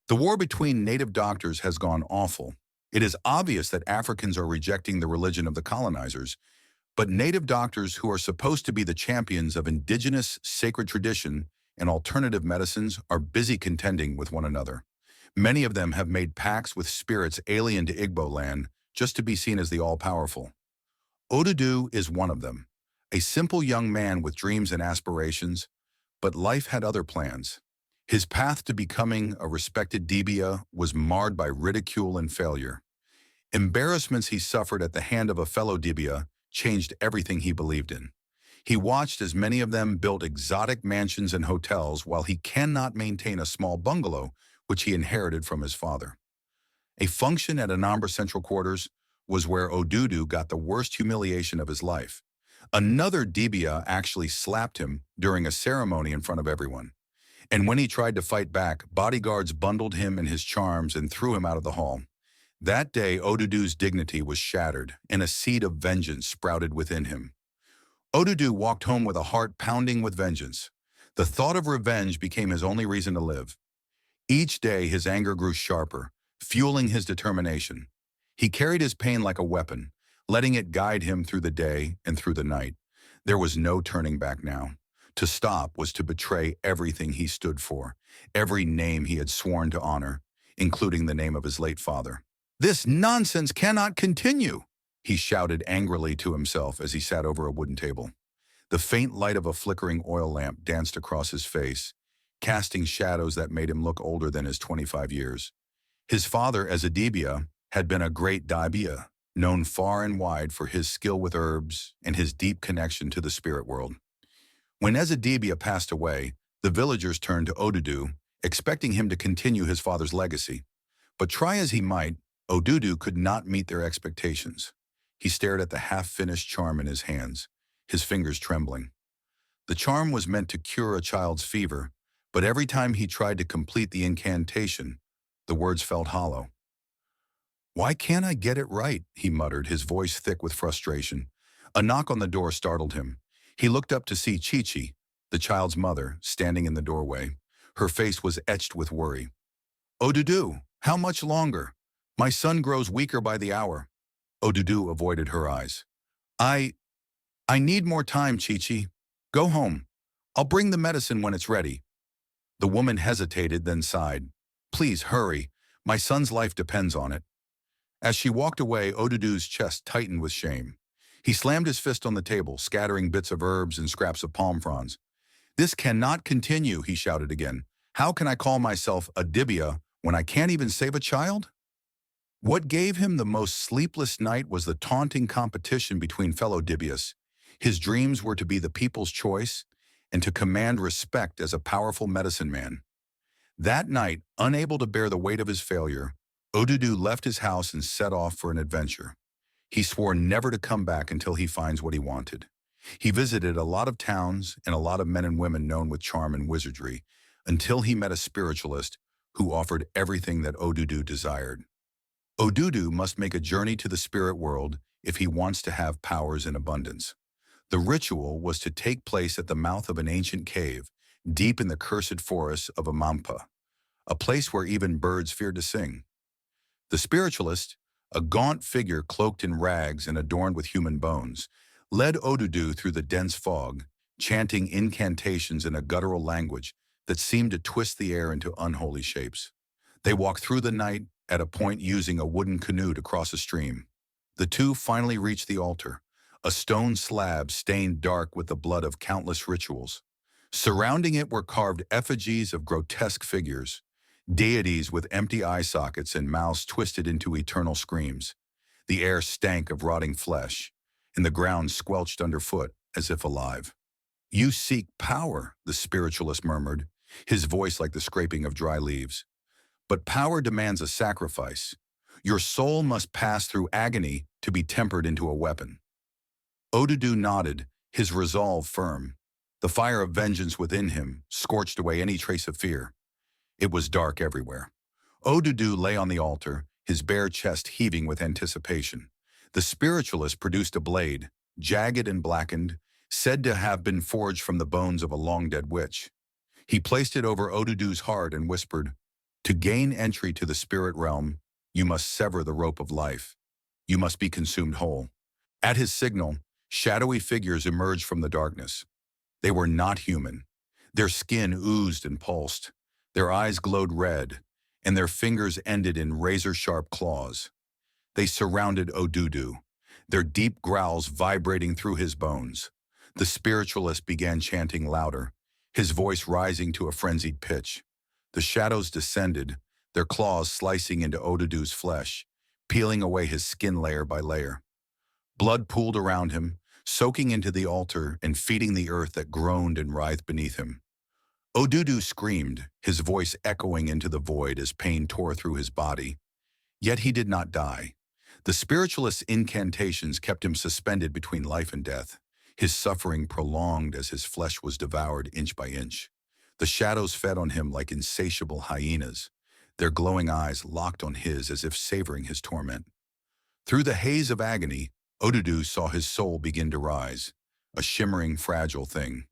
The war between native doctors has gone awful. It is obvious that Africans are rejecting the religion of the colonizers, but native doctors who are supposed to be the champions of indigenous sacred tradition and alternative medicines are busy contending with one another. Many of them have made pacts with spirits alien to Igbo land just to be seen as the all-powerful. Odudu is one of them, a simple young man with dreams and aspirations, but life had other plans. His path to becoming a respected Dibia was marred by ridicule and failure. Embarrassments he suffered at the hand of a fellow Dibia changed everything he believed in. He watched as many of them built exotic mansions and hotels while he cannot maintain a small bungalow which he inherited from his father. A function at Anambra Central Quarters was where Odudu got the worst humiliation of his life. Another Dibia actually slapped him during a ceremony in front of everyone. And when he tried to fight back, bodyguards bundled him and his charms and threw him out of the hall. That day, Odudu's dignity was shattered, and a seed of vengeance sprouted within him. Odudu walked home with a heart pounding with vengeance. The thought of revenge became his only reason to live. Each day, his anger grew sharper, fueling his determination. He carried his pain like a weapon, letting it guide him through the day and through the night. There was no turning back now. To stop was to betray everything he stood for, every name he had sworn to honor, including the name of his late father. "This nonsense cannot continue," he shouted angrily to himself as he sat over a wooden table. The faint light of a flickering oil lamp danced across his face, casting shadows that made him look older than his 25 years. His father, as a Dibia, had been a great Dibia, known far and wide for his skill with herbs and his deep connection to the spirit world. When Ezedibia passed away, the villagers turned to Odudu, expecting him to continue his father's legacy. But try as he might, Odudu could not meet their expectations. He stared at the half-finished charm in his hands, his fingers trembling. The charm was meant to cure a child's fever, but every time he tried to complete the incantation, the words felt hollow. "Why can't I get it right?" he muttered, his voice thick with frustration. A knock on the door startled him. He looked up to see Chichi, the child's mother, standing in the doorway. Her face was etched with worry. "Odudu, how much longer? My son grows weaker by the hour." Odudu avoided her eyes. I need more time, Chichi. Go home. I'll bring the medicine when it's ready." The woman hesitated, then sighed. "Please hurry. My son's life depends on it." As she walked away, Odudu's chest tightened with shame. He slammed his fist on the table, scattering bits of herbs and scraps of palm fronds. "This cannot continue," he shouted again. "How can I call myself a Dibia when I can't even save a child?" What gave him the most sleepless night was the taunting competition between fellow Dibias. His dreams were to be the people's choice and to command respect as a powerful medicine man. That night, unable to bear the weight of his failure, Odudu left his house and set off for an adventure. He swore never to come back until he finds what he wanted. He visited a lot of towns and a lot of men and women known with charm and wizardry, until he met a spiritualist who offered everything that Odudu desired. Odudu must make a journey to the spirit world if he wants to have powers in abundance. The ritual was to take place at the mouth of an ancient cave, deep in the cursed forests of Amampa, a place where even birds feared to sing. The spiritualist, a gaunt figure cloaked in rags and adorned with human bones, led Odudu through the dense fog, chanting incantations in a guttural language that seemed to twist the air into unholy shapes. They walked through the night, at a point using a wooden canoe to cross a stream. The two finally reached the altar, a stone slab stained dark with the blood of countless rituals. Surrounding it were carved effigies of grotesque figures, deities with empty eye sockets and mouths twisted into eternal screams. The air stank of rotting flesh, and the ground squelched underfoot as if alive. "You seek power," the spiritualist murmured, his voice like the scraping of dry leaves. "But power demands a sacrifice. Your soul must pass through agony to be tempered into a weapon." Odudu nodded, his resolve firm. The fire of vengeance within him scorched away any trace of fear. It was dark everywhere. Odudu lay on the altar, his bare chest heaving with anticipation. The spiritualist produced a blade, jagged and blackened, said to have been forged from the bones of a long-dead witch. He placed it over Odudu's heart and whispered, To gain entry to the spirit realm, you must sever the rope of life. You must be consumed whole. At his signal, shadowy figures emerged from the darkness. They were not human. Their skin oozed and pulsed. Their eyes glowed red, and their fingers ended in razor-sharp claws. They surrounded Odudu, their deep growls vibrating through his bones. The spiritualist began chanting louder, his voice rising to a frenzied pitch. The shadows descended, their claws slicing into Odudu's flesh, peeling away his skin layer by layer. Blood pooled around him, soaking into the altar and feeding the earth that groaned and writhed beneath him. Odudu screamed, his voice echoing into the void as pain tore through his body. Yet he did not die. The spiritualist's incantations kept him suspended between life and death, his suffering prolonged as his flesh was devoured inch by inch. The shadows fed on him like insatiable hyenas, their glowing eyes locked on his as if savoring his torment. Through the haze of agony, Odudu saw his soul begin to rise, a shimmering, fragile thing.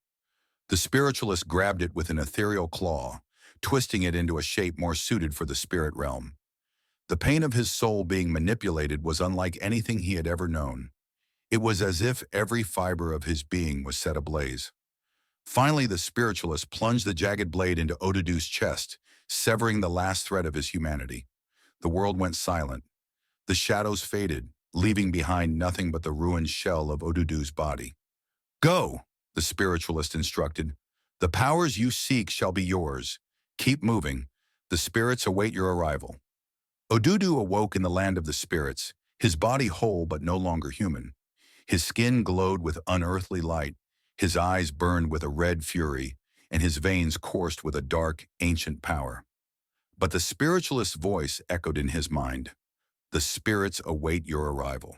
The spiritualist grabbed it with an ethereal claw, twisting it into a shape more suited for the spirit realm. The pain of his soul being manipulated was unlike anything he had ever known. It was as if every fiber of his being was set ablaze. Finally, the spiritualist plunged the jagged blade into Odudu's chest, severing the last thread of his humanity. The world went silent. The shadows faded, leaving behind nothing but the ruined shell of Odudu's body. "Go," the spiritualist instructed. "The powers you seek shall be yours. Keep moving. The spirits await your arrival." Odudu awoke in the land of the spirits, his body whole but no longer human. His skin glowed with unearthly light, his eyes burned with a red fury, and his veins coursed with a dark, ancient power. But the spiritualist's voice echoed in his mind. "The spirits await your arrival."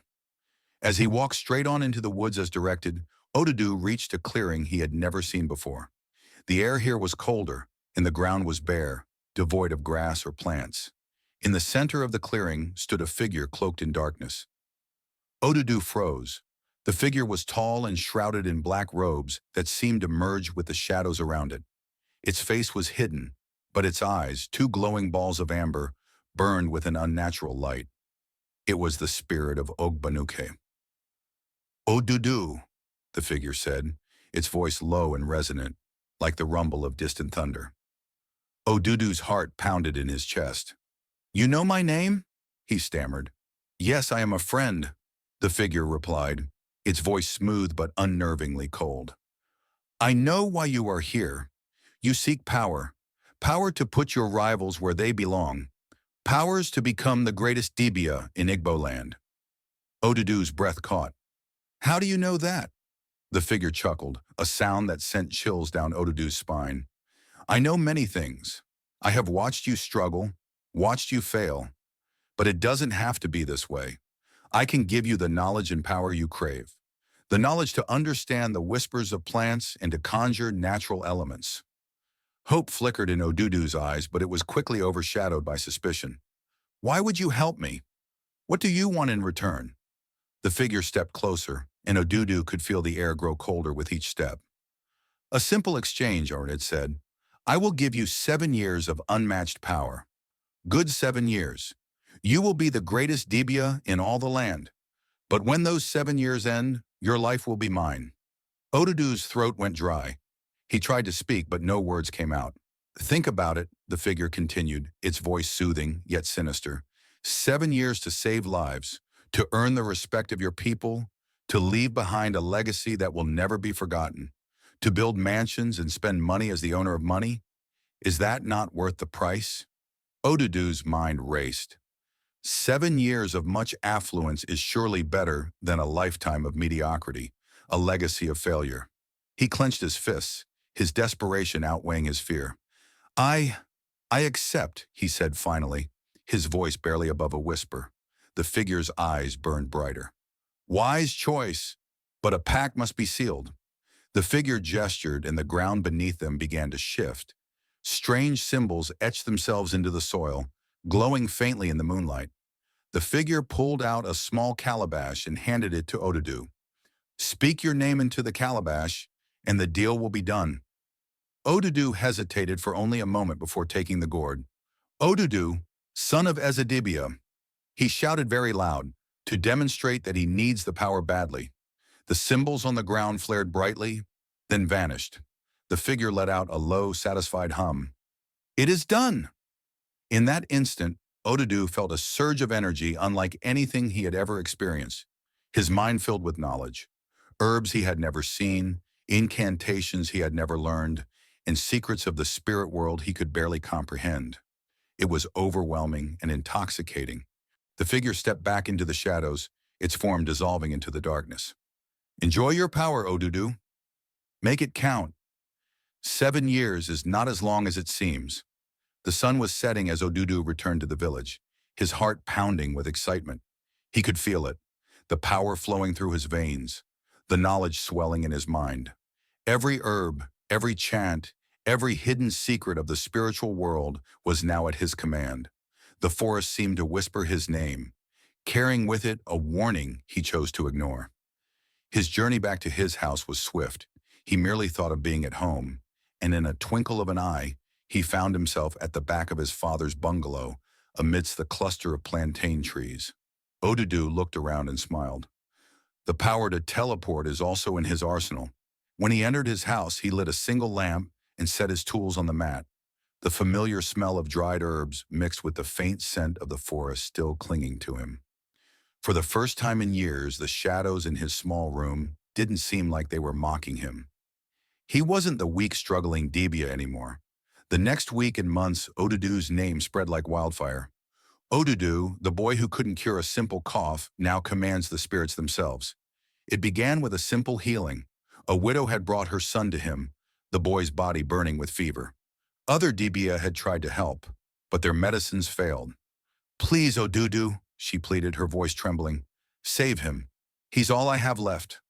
As he walked straight on into the woods as directed, Odudu reached a clearing he had never seen before. The air here was colder, and the ground was bare, devoid of grass or plants. In the center of the clearing stood a figure cloaked in darkness. Odudu froze. The figure was tall and shrouded in black robes that seemed to merge with the shadows around it. Its face was hidden, but its eyes, two glowing balls of amber, burned with an unnatural light. It was the spirit of Ogbanuke. "Odudu," the figure said, its voice low and resonant, like the rumble of distant thunder. Odudu's heart pounded in his chest. "You know my name?" he stammered. "Yes, I am a friend," the figure replied, its voice smooth but unnervingly cold. "I know why you are here. You seek power. Power to put your rivals where they belong. Powers to become the greatest Dibia in Igbo land." Odudu's breath caught. "How do you know that?" The figure chuckled, a sound that sent chills down Odudu's spine. "I know many things. I have watched you struggle, watched you fail. But it doesn't have to be this way. I can give you the knowledge and power you crave. The knowledge to understand the whispers of plants and to conjure natural elements." Hope flickered in Odudu's eyes, but it was quickly overshadowed by suspicion. "Why would you help me? What do you want in return?" The figure stepped closer, and Odudu could feel the air grow colder with each step. "A simple exchange," Ornid said. "I will give you 7 years of unmatched power. Good 7 years. You will be the greatest Dibia in all the land. But when those 7 years end, your life will be mine." Odudu's throat went dry. He tried to speak, but no words came out. "Think about it," the figure continued, its voice soothing yet sinister. 7 years to save lives, to earn the respect of your people, to leave behind a legacy that will never be forgotten, to build mansions and spend money as the owner of money. Is that not worth the price? Odudu's mind raced. 7 years of much affluence is surely better than a lifetime of mediocrity, a legacy of failure. He clenched his fists, his desperation outweighing his fear. I accept," he said finally, his voice barely above a whisper. The figure's eyes burned brighter. "Wise choice, but a pact must be sealed." The figure gestured, and the ground beneath them began to shift. Strange symbols etched themselves into the soil, glowing faintly in the moonlight. The figure pulled out a small calabash and handed it to Odudu. "Speak your name into the calabash, and the deal will be done." Odudu hesitated for only a moment before taking the gourd. Odudu, son of Ezedibia, he shouted very loud to demonstrate that he needs the power badly. The symbols on the ground flared brightly, then vanished. The figure let out a low, satisfied hum. It is done! In that instant, Odudu felt a surge of energy unlike anything he had ever experienced. His mind filled with knowledge. Herbs he had never seen, incantations he had never learned, and secrets of the spirit world he could barely comprehend. It was overwhelming and intoxicating. The figure stepped back into the shadows, its form dissolving into the darkness. Enjoy your power, Odudu. Make it count. 7 years is not as long as it seems. The sun was setting as Odudu returned to the village, his heart pounding with excitement. He could feel it, the power flowing through his veins, the knowledge swelling in his mind. Every herb, every chant, every hidden secret of the spiritual world was now at his command. The forest seemed to whisper his name, carrying with it a warning he chose to ignore. His journey back to his house was swift. He merely thought of being at home, and in a twinkle of an eye, he found himself at the back of his father's bungalow, amidst the cluster of plantain trees. Odudu looked around and smiled. The power to teleport is also in his arsenal. When he entered his house, he lit a single lamp and set his tools on the mat. The familiar smell of dried herbs mixed with the faint scent of the forest still clinging to him. For the first time in years, the shadows in his small room didn't seem like they were mocking him. He wasn't the weak, struggling Dibia anymore. The next week and months, Odudu's name spread like wildfire. Odudu, the boy who couldn't cure a simple cough, now commands the spirits themselves. It began with a simple healing. A widow had brought her son to him, the boy's body burning with fever. Other Dibia had tried to help, but their medicines failed. Please, Odudu, she pleaded, her voice trembling. Save him. He's all I have left.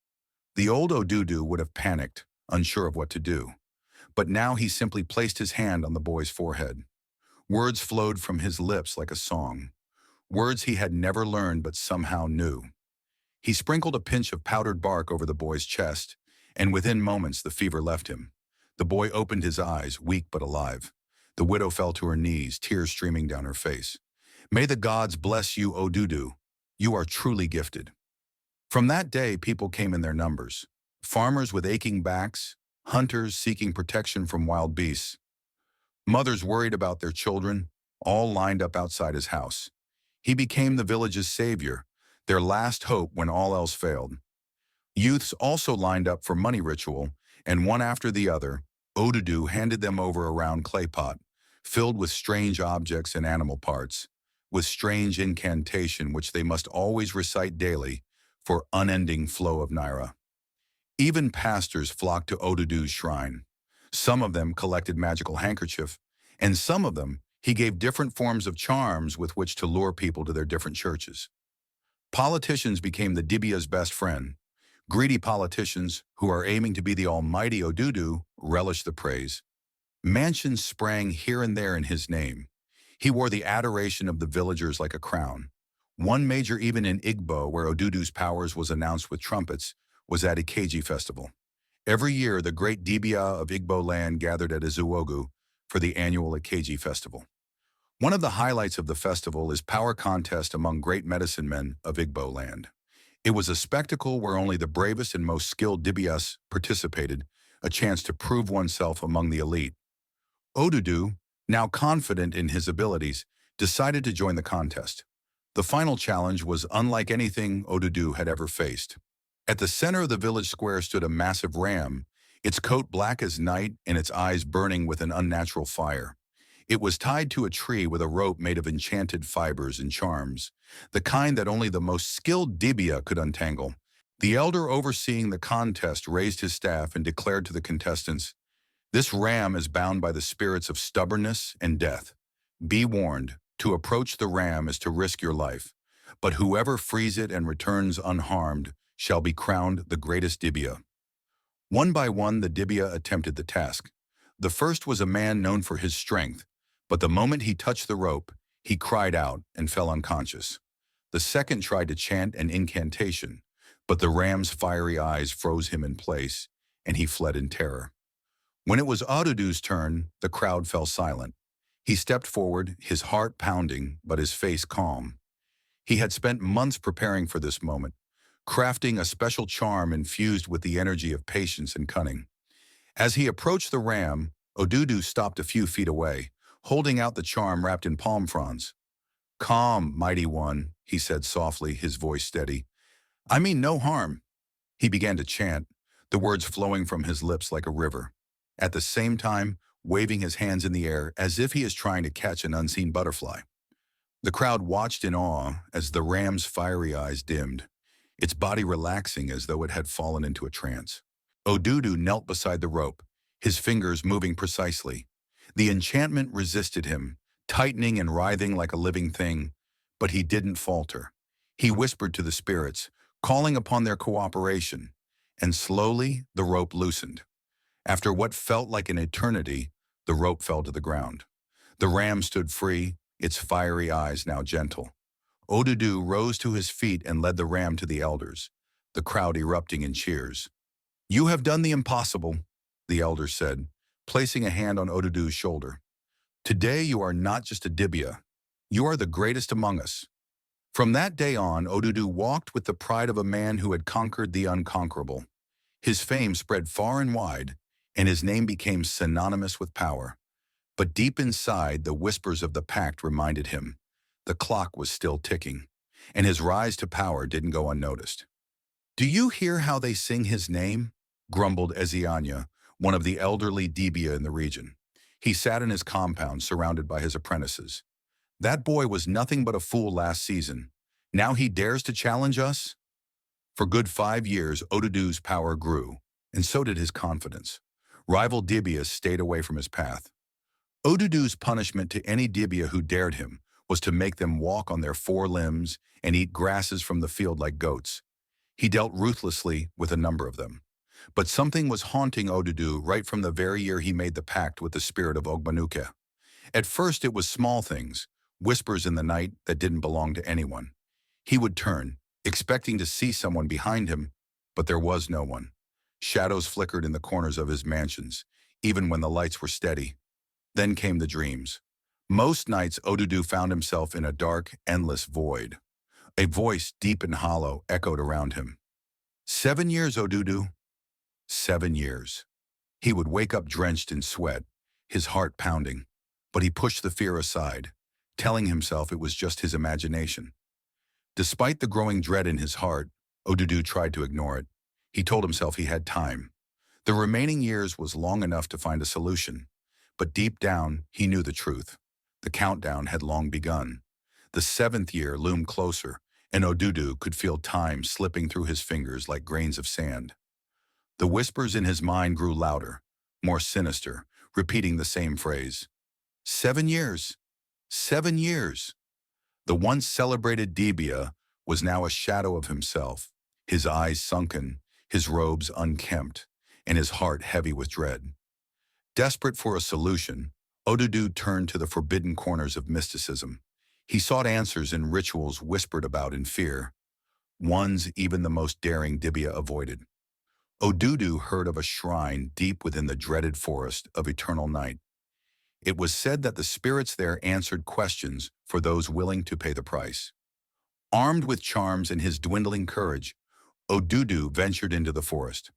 The old Odudu would have panicked, unsure of what to do. But now he simply placed his hand on the boy's forehead. Words flowed from his lips like a song. Words he had never learned but somehow knew. He sprinkled a pinch of powdered bark over the boy's chest, and within moments the fever left him. The boy opened his eyes, weak but alive. The widow fell to her knees, tears streaming down her face. May the gods bless you, Odudu. You are truly gifted. From that day, people came in their numbers. Farmers with aching backs, hunters seeking protection from wild beasts. Mothers worried about their children, all lined up outside his house. He became the village's savior, their last hope when all else failed. Youths also lined up for money ritual, and one after the other, Odudu handed them over a round clay pot, filled with strange objects and animal parts, with strange incantation which they must always recite daily for unending flow of naira. Even pastors flocked to Odudu's shrine. Some of them collected magical handkerchief, and some of them he gave different forms of charms with which to lure people to their different churches. Politicians became the Dibia's best friend. Greedy politicians, who are aiming to be the almighty Odudu, relish the praise. Mansions sprang here and there in his name. He wore the adoration of the villagers like a crown. One major even in Igbo, where Odudu's powers was announced with trumpets, was at Ikeji Festival. Every year, the great Dibia of Igbo land gathered at Izuogu for the annual Ikeji Festival. One of the highlights of the festival is power contest among great medicine men of Igbo land. It was a spectacle where only the bravest and most skilled Dibias participated, a chance to prove oneself among the elite. Odudu, now confident in his abilities, decided to join the contest. The final challenge was unlike anything Odudu had ever faced. At the center of the village square stood a massive ram, its coat black as night and its eyes burning with an unnatural fire. It was tied to a tree with a rope made of enchanted fibers and charms, the kind that only the most skilled Dibia could untangle. The elder overseeing the contest raised his staff and declared to the contestants, "This ram is bound by the spirits of stubbornness and death. Be warned, to approach the ram is to risk your life, but whoever frees it and returns unharmed shall be crowned the greatest Dibia." One by one, the Dibia attempted the task. The first was a man known for his strength, but the moment he touched the rope, he cried out and fell unconscious. The second tried to chant an incantation, but the ram's fiery eyes froze him in place, and he fled in terror. When it was Odudu's turn, the crowd fell silent. He stepped forward, his heart pounding, but his face calm. He had spent months preparing for this moment, crafting a special charm infused with the energy of patience and cunning. As he approached the ram, Odudu stopped a few feet away, holding out the charm wrapped in palm fronds. "Calm, mighty one," he said softly, his voice steady. "I mean no harm." He began to chant, the words flowing from his lips like a river, at the same time waving his hands in the air as if he is trying to catch an unseen butterfly. The crowd watched in awe as the ram's fiery eyes dimmed, its body relaxing as though it had fallen into a trance. Odudu knelt beside the rope, his fingers moving precisely. The enchantment resisted him, tightening and writhing like a living thing, but he didn't falter. He whispered to the spirits, calling upon their cooperation, and slowly the rope loosened. After what felt like an eternity, the rope fell to the ground. The ram stood free, its fiery eyes now gentle. Odudu rose to his feet and led the ram to the elders, the crowd erupting in cheers. "You have done the impossible," the elders said, placing a hand on Odudu's shoulder. "Today you are not just a Dibia. You are the greatest among us." From that day on, Odudu walked with the pride of a man who had conquered the unconquerable. His fame spread far and wide, and his name became synonymous with power. But deep inside, the whispers of the pact reminded him the clock was still ticking, and his rise to power didn't go unnoticed. "Do you hear how they sing his name?" grumbled Ezianya, one of the elderly Dibia in the region. He sat in his compound surrounded by his apprentices. "That boy was nothing but a fool last season. Now he dares to challenge us?" For good 5 years, Odudu's power grew, and so did his confidence. Rival Dibias stayed away from his path. Odudu's punishment to any Dibia who dared him was to make them walk on their 4 limbs and eat grasses from the field like goats. He dealt ruthlessly with a number of them. But something was haunting Odudu right from the very year he made the pact with the spirit of Ogbanuke. At first it was small things, whispers in the night that didn't belong to anyone. He would turn, expecting to see someone behind him, but there was no one. Shadows flickered in the corners of his mansions, even when the lights were steady. Then came the dreams. Most nights Odudu found himself in a dark, endless void. A voice deep and hollow echoed around him. 7 years, Odudu. 7 years. He would wake up drenched in sweat, his heart pounding, but he pushed the fear aside, telling himself it was just his imagination. Despite the growing dread in his heart, Odudu tried to ignore it. He told himself he had time. The remaining years was long enough to find a solution. But deep down, he knew the truth. The countdown had long begun. The 7th year loomed closer, and Odudu could feel time slipping through his fingers like grains of sand. The whispers in his mind grew louder, more sinister, repeating the same phrase. 7 years. 7 years. The once celebrated Dibia was now a shadow of himself, his eyes sunken, his robes unkempt, and his heart heavy with dread. Desperate for a solution, Odudu turned to the forbidden corners of mysticism. He sought answers in rituals whispered about in fear, ones even the most daring Dibia avoided. Odudu heard of a shrine deep within the dreaded forest of eternal night. It was said that the spirits there answered questions for those willing to pay the price. Armed with charms and his dwindling courage, Odudu ventured into the forest.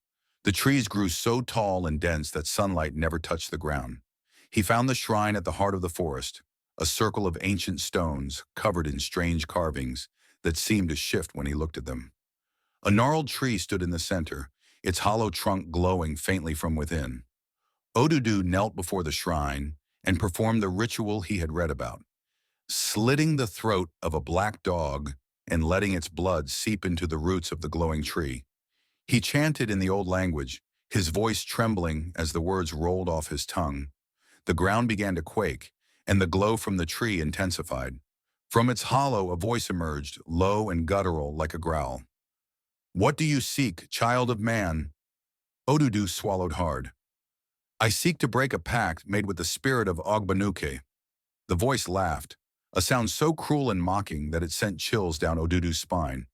The trees grew so tall and dense that sunlight never touched the ground. He found the shrine at the heart of the forest, a circle of ancient stones covered in strange carvings that seemed to shift when he looked at them. A gnarled tree stood in the center, its hollow trunk glowing faintly from within. Odudu knelt before the shrine and performed the ritual he had read about, slitting the throat of a black dog and letting its blood seep into the roots of the glowing tree. He chanted in the old language, his voice trembling as the words rolled off his tongue. The ground began to quake, and the glow from the tree intensified. From its hollow, a voice emerged, low and guttural like a growl. "What do you seek, child of man?" Odudu swallowed hard. "I seek to break a pact made with the spirit of Ogbanuke." The voice laughed, a sound so cruel and mocking that it sent chills down Odudu's spine.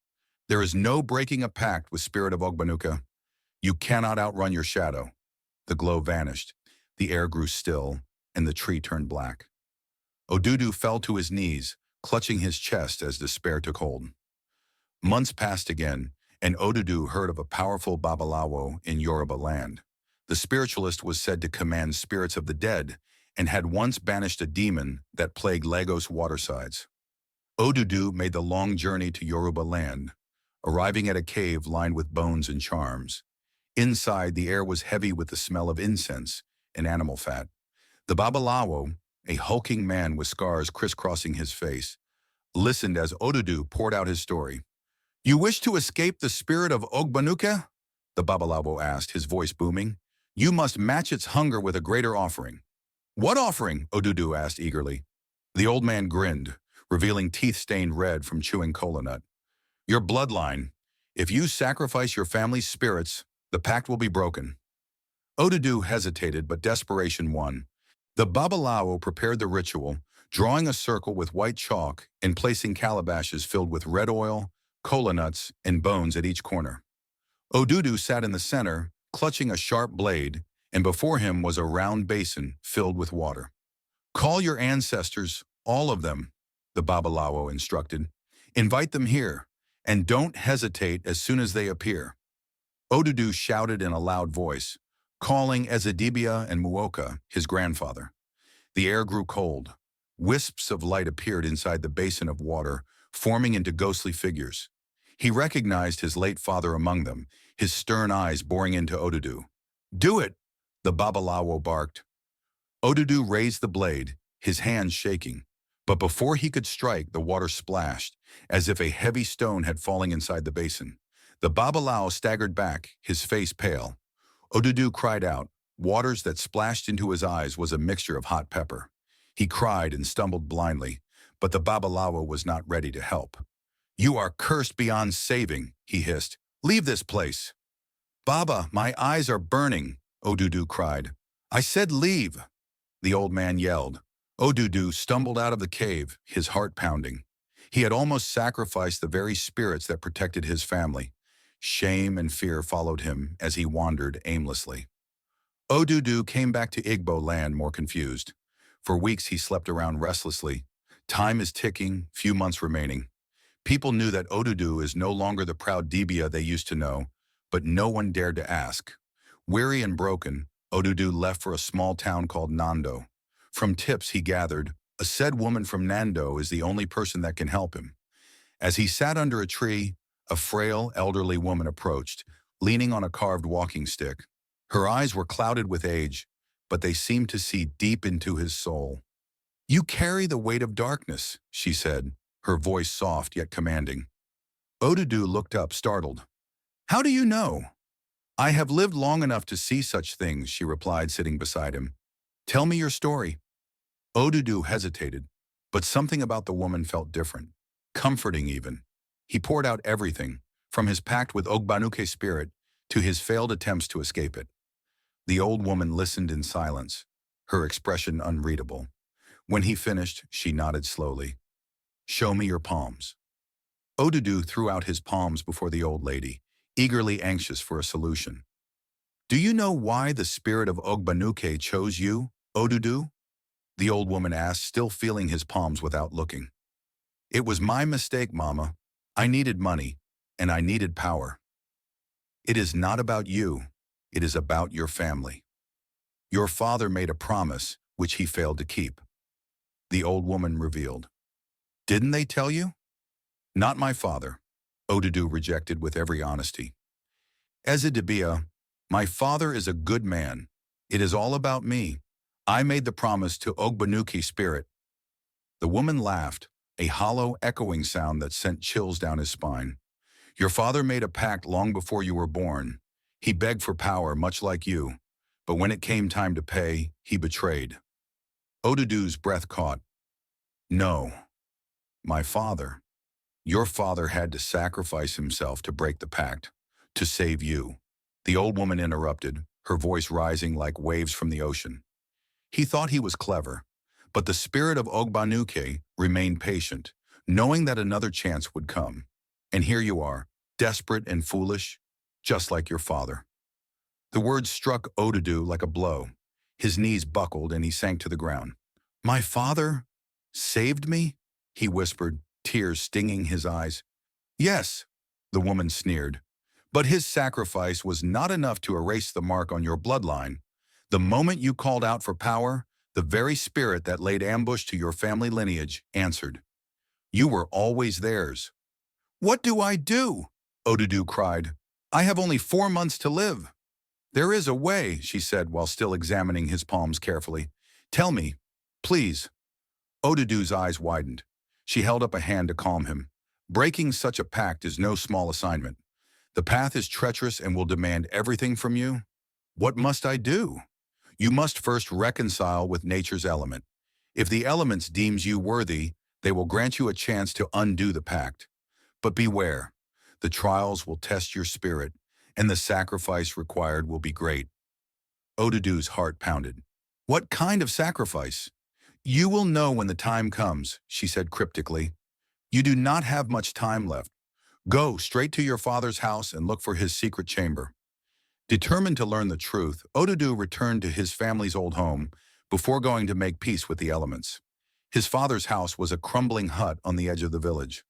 "There is no breaking a pact with spirit of Ogbanuka. You cannot outrun your shadow." The glow vanished, the air grew still, and the tree turned black. Odudu fell to his knees, clutching his chest as despair took hold. Months passed again, and Odudu heard of a powerful Babalawo in Yoruba land. The spiritualist was said to command spirits of the dead and had once banished a demon that plagued Lagos watersides. Odudu made the long journey to Yoruba land, arriving at a cave lined with bones and charms. Inside, the air was heavy with the smell of incense and animal fat. The Babalawo, a hulking man with scars crisscrossing his face, listened as Odudu poured out his story. "You wish to escape the spirit of Ogbanuke?" the Babalawo asked, his voice booming. "You must match its hunger with a greater offering." "What offering?" Odudu asked eagerly. The old man grinned, revealing teeth stained red from chewing kola nut. "Your bloodline. If you sacrifice your family's spirits, the pact will be broken." Odudu hesitated, but desperation won. The Babalawo prepared the ritual, drawing a circle with white chalk and placing calabashes filled with red oil, kola nuts, and bones at each corner. Odudu sat in the center, clutching a sharp blade, and before him was a round basin filled with water. "Call your ancestors, all of them," the Babalawo instructed. "Invite them here, and don't hesitate as soon as they appear." Odudu shouted in a loud voice, calling as Dibia and Muoka, his grandfather. The air grew cold. Wisps of light appeared inside the basin of water, forming into ghostly figures. He recognized his late father among them, his stern eyes boring into Odudu. "Do it!" the Babalawo barked. Odudu raised the blade, his hands shaking. But before he could strike, the water splashed, as if a heavy stone had fallen inside the basin. The Babalawo staggered back, his face pale. Odudu cried out. Waters that splashed into his eyes was a mixture of hot pepper. He cried and stumbled blindly, but the Babalawo was not ready to help. "You are cursed beyond saving," he hissed. "Leave this place." "Baba, my eyes are burning," Odudu cried. "I said leave," the old man yelled. Odudu stumbled out of the cave, his heart pounding. He had almost sacrificed the very spirits that protected his family. Shame and fear followed him as he wandered aimlessly. Odudu came back to Igbo land more confused. For weeks he slept around restlessly. Time is ticking, few months remaining. People knew that Odudu is no longer the proud Dibia they used to know, but no one dared to ask. Weary and broken, Odudu left for a small town called Nando. From tips he gathered, a said woman from Nando is the only person that can help him. As he sat under a tree, a frail, elderly woman approached, leaning on a carved walking stick. Her eyes were clouded with age, but they seemed to see deep into his soul. "You carry the weight of darkness," she said, her voice soft yet commanding. Odudu looked up, startled. "How do you know?" "I have lived long enough to see such things," she replied, sitting beside him. "Tell me your story." Odudu hesitated, but something about the woman felt different, comforting even. He poured out everything, from his pact with Ogbanuke spirit to his failed attempts to escape it. The old woman listened in silence, her expression unreadable. When he finished, she nodded slowly. "Show me your palms." Odudu threw out his palms before the old lady, eagerly anxious for a solution. "Do you know why the spirit of Ogbanuke chose you, Odudu?" the old woman asked, still feeling his palms without looking. "It was my mistake, Mama. I needed money, and I needed power. It is not about you. It is about your family. Your father made a promise, which he failed to keep." The old woman revealed. "Didn't they tell you?" "Not my father," Odudu rejected with every honesty. "As a Dibia, my father is a good man. It is all about me. I made the promise to Ogbanuki spirit." The woman laughed, a hollow, echoing sound that sent chills down his spine. "Your father made a pact long before you were born. He begged for power, much like you. But when it came time to pay, he betrayed." Odudu's breath caught. "No, my father. Your father had to sacrifice himself to break the pact, to save you." The old woman interrupted, her voice rising like waves from the ocean. He thought he was clever, but the spirit of Ogbanuke remained patient, knowing that another chance would come. And here you are, desperate and foolish, just like your father. The words struck Odudu like a blow. His knees buckled and he sank to the ground. "My father? Saved me? He whispered, tears stinging his eyes. Yes, the woman sneered. But his sacrifice was not enough to erase the mark on your bloodline. The moment you called out for power, the very spirit that laid ambush to your family lineage answered. You were always theirs. What do I do? Odudu cried. I have only 4 months to live. There is a way, she said while still examining his palms carefully. Tell me, please. Odudu's eyes widened. She held up a hand to calm him. Breaking such a pact is no small assignment. The path is treacherous and will demand everything from you. What must I do? You must first reconcile with nature's element. If the elements deems you worthy, they will grant you a chance to undo the pact. But beware, the trials will test your spirit, and the sacrifice required will be great. Odudu's heart pounded. What kind of sacrifice? You will know when the time comes, she said cryptically. You do not have much time left. Go straight to your father's house and look for his secret chamber. Determined to learn the truth, Odudu returned to his family's old home before going to make peace with the elements. His father's house was a crumbling hut on the edge of the village.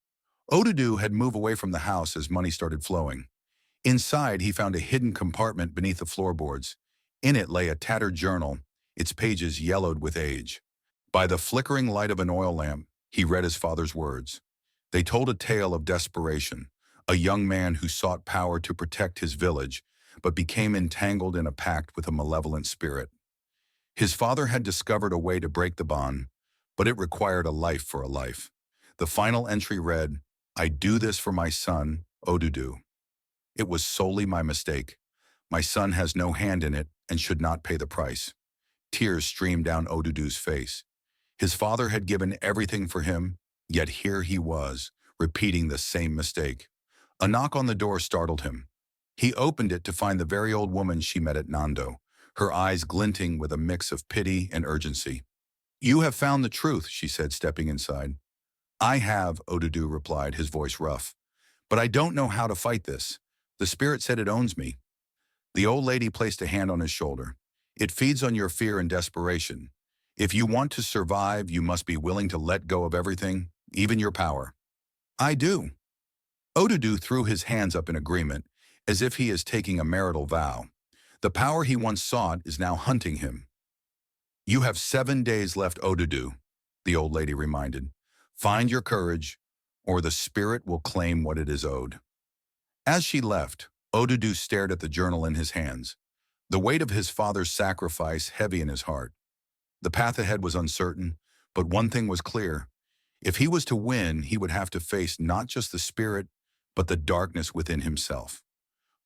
Odudu had moved away from the house as money started flowing. Inside, he found a hidden compartment beneath the floorboards. In it lay a tattered journal, its pages yellowed with age. By the flickering light of an oil lamp, he read his father's words. They told a tale of desperation, a young man who sought power to protect his village, but became entangled in a pact with a malevolent spirit. His father had discovered a way to break the bond, but it required a life for a life. The final entry read, I do this for my son, Odudu. It was solely my mistake. My son has no hand in it and should not pay the price. Tears streamed down Odudu's face. His father had given everything for him, yet here he was, repeating the same mistake. A knock on the door startled him. He opened it to find the very old woman she met at Nando, her eyes glinting with a mix of pity and urgency. You have found the truth, she said, stepping inside. I have, Odudu replied, his voice rough. But I don't know how to fight this. The spirit said it owns me. The old lady placed a hand on his shoulder. It feeds on your fear and desperation. If you want to survive, you must be willing to let go of everything, even your power. I do. Odudu threw his hands up in agreement, as if he is taking a marital vow. The power he once sought is now hunting him. You have 7 days left, Odudu, the old lady reminded. Find your courage, or the spirit will claim what it is owed. As she left, Odudu stared at the journal in his hands, the weight of his father's sacrifice heavy in his heart. The path ahead was uncertain, but one thing was clear. If he was to win, he would have to face not just the spirit, but the darkness within himself.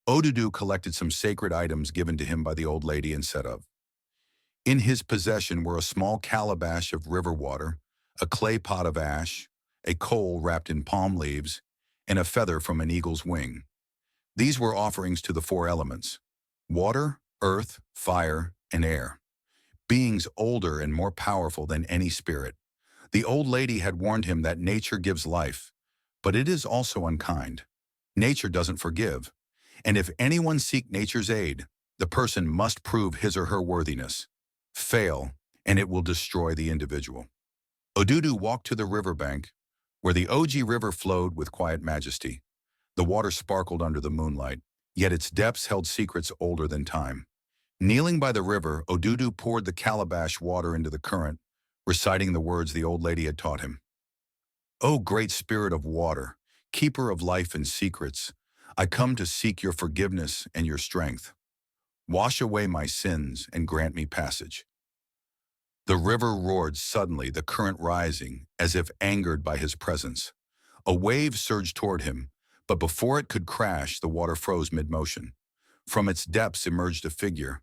Odudu collected some sacred items given to him by the old lady and set up. In his possession were a small calabash of river water, a clay pot of ash, a coal wrapped in palm leaves, and a feather from an eagle's wing. These were offerings to the 4 elements: water, earth, fire, and air. Beings older and more powerful than any spirit. The old lady had warned him that nature gives life, but it is also unkind. Nature doesn't forgive, and if anyone seek nature's aid, the person must prove his or her worthiness. Fail, and it will destroy the individual. Odudu walked to the riverbank, where the Oji River flowed with quiet majesty. The water sparkled under the moonlight, yet its depths held secrets older than time. Kneeling by the river, Odudu poured the calabash water into the current, reciting the words the old lady had taught him. O great spirit of water, keeper of life and secrets, I come to seek your forgiveness and your strength. Wash away my sins and grant me passage. The river roared suddenly, the current rising, as if angered by his presence. A wave surged toward him, but before it could crash, the water froze mid-motion. From its depths emerged a figure,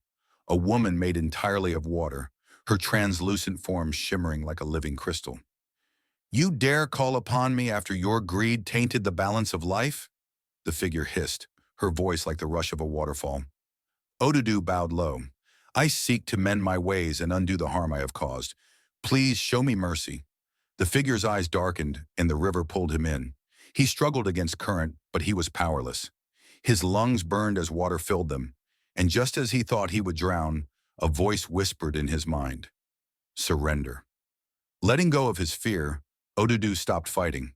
a woman made entirely of water, her translucent form shimmering like a living crystal. You dare call upon me after your greed tainted the balance of life? The figure hissed, her voice like the rush of a waterfall. Odudu bowed low. I seek to mend my ways and undo the harm I have caused. Please show me mercy. The figure's eyes darkened, and the river pulled him in. He struggled against current, but he was powerless. His lungs burned as water filled them, and just as he thought he would drown, a voice whispered in his mind, surrender. Letting go of his fear, Odudu stopped fighting.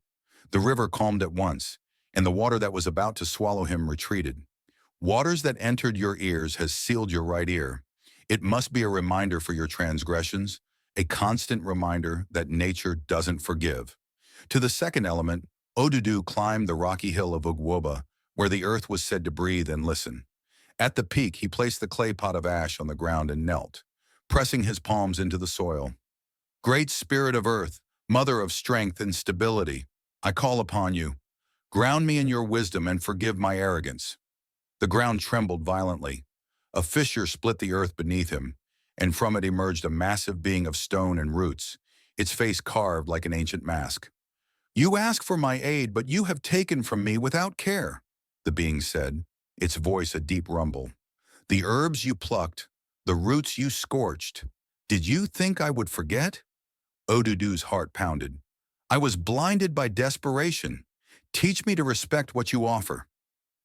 The river calmed at once, and the water that was about to swallow him retreated. Waters that entered your ears has sealed your right ear. It must be a reminder for your transgressions, a constant reminder that nature doesn't forgive. To the second element, Odudu climbed the rocky hill of Ugwoba, where the earth was said to breathe and listen. At the peak, he placed the clay pot of ash on the ground and knelt, pressing his palms into the soil. Great Spirit of Earth, Mother of strength and stability, I call upon you. Ground me in your wisdom and forgive my arrogance. The ground trembled violently. A fissure split the earth beneath him, and from it emerged a massive being of stone and roots, its face carved like an ancient mask. You ask for my aid, but you have taken from me without care, the being said, its voice a deep rumble. The herbs you plucked, the roots you scorched, did you think I would forget? Odudu's heart pounded. I was blinded by desperation. Teach me to respect what you offer.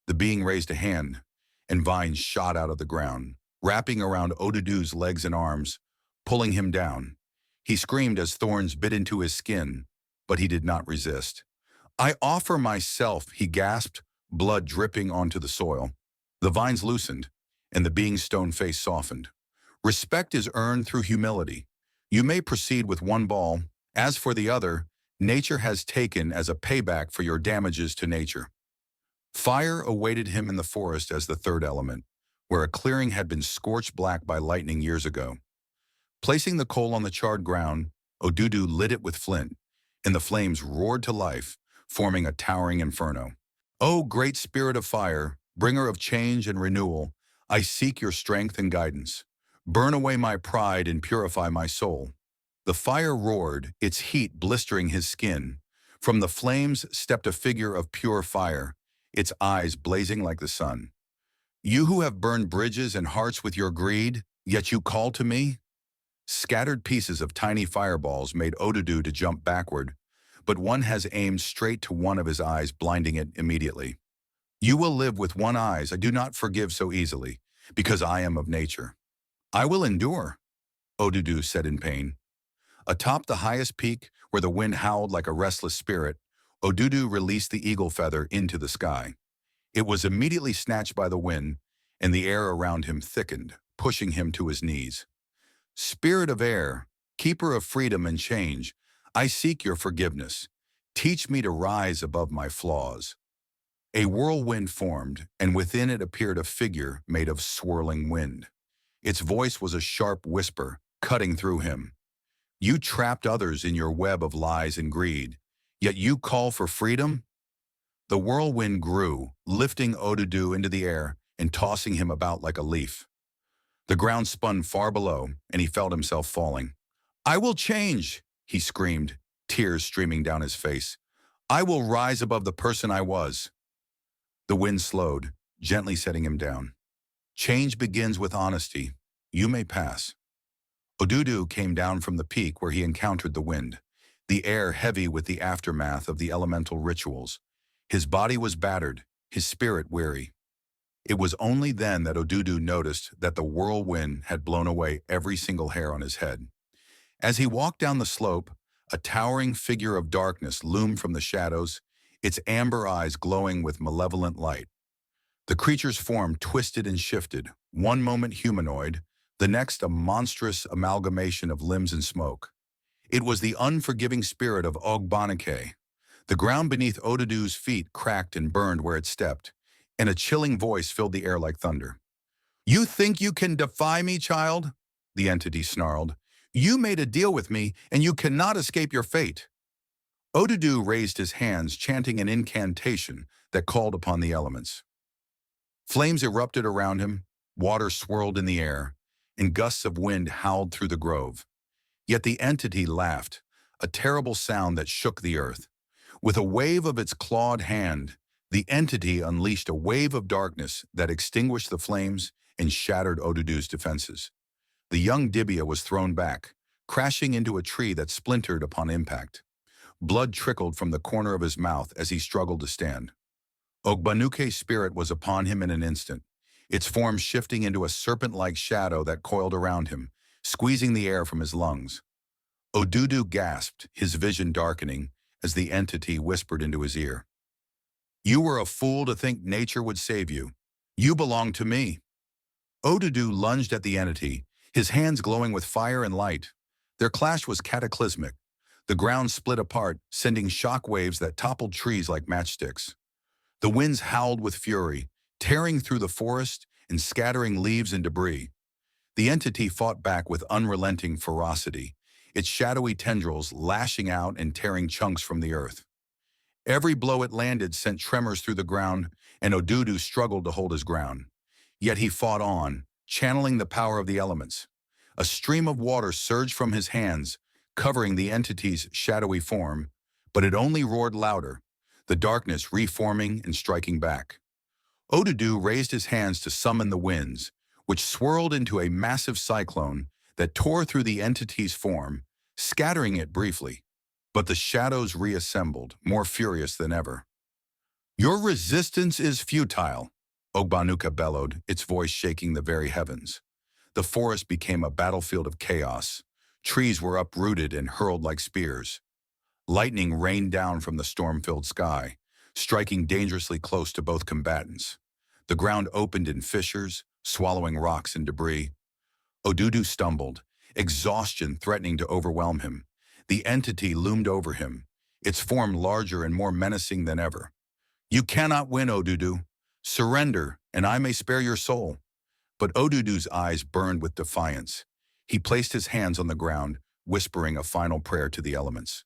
The being raised a hand, and vines shot out of the ground, wrapping around Odudu's legs and arms, pulling him down. He screamed as thorns bit into his skin, but he did not resist. I offer myself, he gasped, blood dripping onto the soil. The vines loosened, and the being's stone face softened. Respect is earned through humility. You may proceed with one ball. As for the other, nature has taken as a payback for your damages to nature. Fire awaited him in the forest as the third element, where a clearing had been scorched black by lightning years ago. Placing the coal on the charred ground, Odudu lit it with flint, and the flames roared to life, forming a towering inferno. O great spirit of fire, bringer of change and renewal, I seek your strength and guidance. Burn away my pride and purify my soul. The fire roared, its heat blistering his skin. From the flames stepped a figure of pure fire, its eyes blazing like the sun. You who have burned bridges and hearts with your greed, yet you call to me? Scattered pieces of tiny fireballs made Odudu to jump backward, but one has aimed straight to one of his eyes, blinding it immediately. You will live with one eye. I do not forgive so easily, because I am of nature. I will endure, Odudu said in pain. Atop the highest peak, where the wind howled like a restless spirit, Odudu released the eagle feather into the sky. It was immediately snatched by the wind, and the air around him thickened, pushing him to his knees. Spirit of air, keeper of freedom and change, I seek your forgiveness. Teach me to rise above my flaws. A whirlwind formed, and within it appeared a figure made of swirling wind. Its voice was a sharp whisper, cutting through him. You trapped others in your web of lies and greed, yet you call for freedom? The whirlwind grew, lifting Odudu into the air and tossing him about like a leaf. The ground spun far below, and he felt himself falling. I will change, he screamed, tears streaming down his face. I will rise above the person I was. The wind slowed, gently setting him down. Change begins with honesty. You may pass. Odudu came down from the peak where he encountered the wind, the air heavy with the aftermath of the elemental rituals. His body was battered, his spirit weary. It was only then that Odudu noticed that the whirlwind had blown away every single hair on his head. As he walked down the slope, a towering figure of darkness loomed from the shadows, its amber eyes glowing with malevolent light. The creature's form twisted and shifted, one moment humanoid, the next a monstrous amalgamation of limbs and smoke. It was the unforgiving spirit of Ogbanake. The ground beneath Odudu's feet cracked and burned where it stepped, and a chilling voice filled the air like thunder. You think you can defy me, child? The entity snarled. You made a deal with me, and you cannot escape your fate. Odudu raised his hands, chanting an incantation that called upon the elements. Flames erupted around him, water swirled in the air, and gusts of wind howled through the grove. Yet the entity laughed, a terrible sound that shook the earth. With a wave of its clawed hand, the entity unleashed a wave of darkness that extinguished the flames and shattered Odudu's defenses. The young Dibia was thrown back, crashing into a tree that splintered upon impact. Blood trickled from the corner of his mouth as he struggled to stand. Ogbanuke's spirit was upon him in an instant, its form shifting into a serpent-like shadow that coiled around him, squeezing the air from his lungs. Odudu gasped, his vision darkening, as the entity whispered into his ear. You were a fool to think nature would save you. You belong to me. Odudu lunged at the entity, his hands glowing with fire and light. Their clash was cataclysmic. The ground split apart, sending shock waves that toppled trees like matchsticks. The winds howled with fury, tearing through the forest and scattering leaves and debris. The entity fought back with unrelenting ferocity, its shadowy tendrils lashing out and tearing chunks from the earth. Every blow it landed sent tremors through the ground, and Odudu struggled to hold his ground. Yet he fought on, channeling the power of the elements. A stream of water surged from his hands, covering the entity's shadowy form, but it only roared louder, the darkness reforming and striking back. Odudu raised his hands to summon the winds, which swirled into a massive cyclone that tore through the entity's form, scattering it briefly. But the shadows reassembled, more furious than ever. Your resistance is futile, Ogbanuka bellowed, its voice shaking the very heavens. The forest became a battlefield of chaos. Trees were uprooted and hurled like spears. Lightning rained down from the storm-filled sky, striking dangerously close to both combatants. The ground opened in fissures, swallowing rocks and debris. Odudu stumbled, exhaustion threatening to overwhelm him. The entity loomed over him, its form larger and more menacing than ever. You cannot win, Odudu. Surrender, and I may spare your soul. But Odudu's eyes burned with defiance. He placed his hands on the ground, whispering a final prayer to the elements.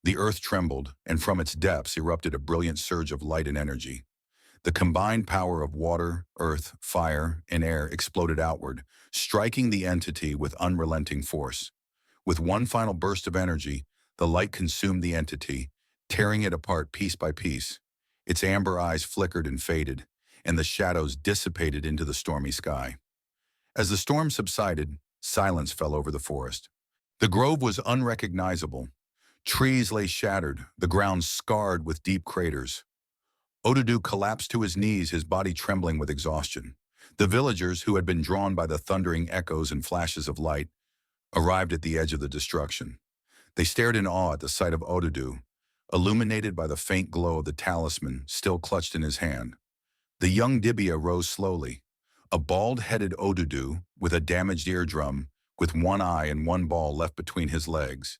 The earth trembled, and from its depths erupted a brilliant surge of light and energy. The combined power of water, earth, fire, and air exploded outward, striking the entity with unrelenting force. With one final burst of energy, the light consumed the entity, tearing it apart piece by piece. Its amber eyes flickered and faded, and the shadows dissipated into the stormy sky. As the storm subsided, silence fell over the forest. The grove was unrecognizable. Trees lay shattered, the ground scarred with deep craters. Odudu collapsed to his knees, his body trembling with exhaustion. The villagers, who had been drawn by the thundering echoes and flashes of light, arrived at the edge of the destruction. They stared in awe at the sight of Odudu, illuminated by the faint glow of the talisman still clutched in his hand. The young Dibia rose slowly, a bald-headed Odudu with a damaged eardrum, with one eye and one ball left between his legs.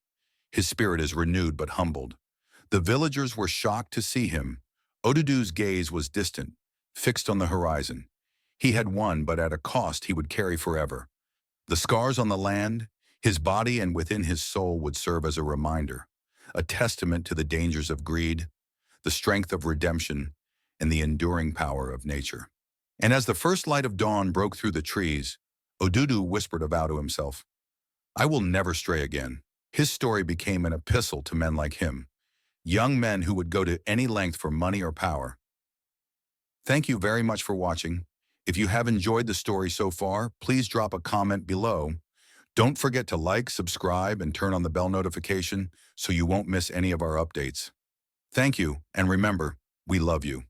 His spirit is renewed but humbled. The villagers were shocked to see him. Odudu's gaze was distant, fixed on the horizon. He had won, but at a cost he would carry forever. The scars on the land, his body and within his soul would serve as a reminder, a testament to the dangers of greed, the strength of redemption, and the enduring power of nature. And as the first light of dawn broke through the trees, Odudu whispered aloud to himself, I will never stray again. His story became an epistle to men like him, young men who would go to any length for money or power. Thank you very much for watching. If you have enjoyed the story so far, please drop a comment below. Don't forget to like, subscribe, and turn on the bell notification so you won't miss any of our updates. Thank you, and remember, we love you.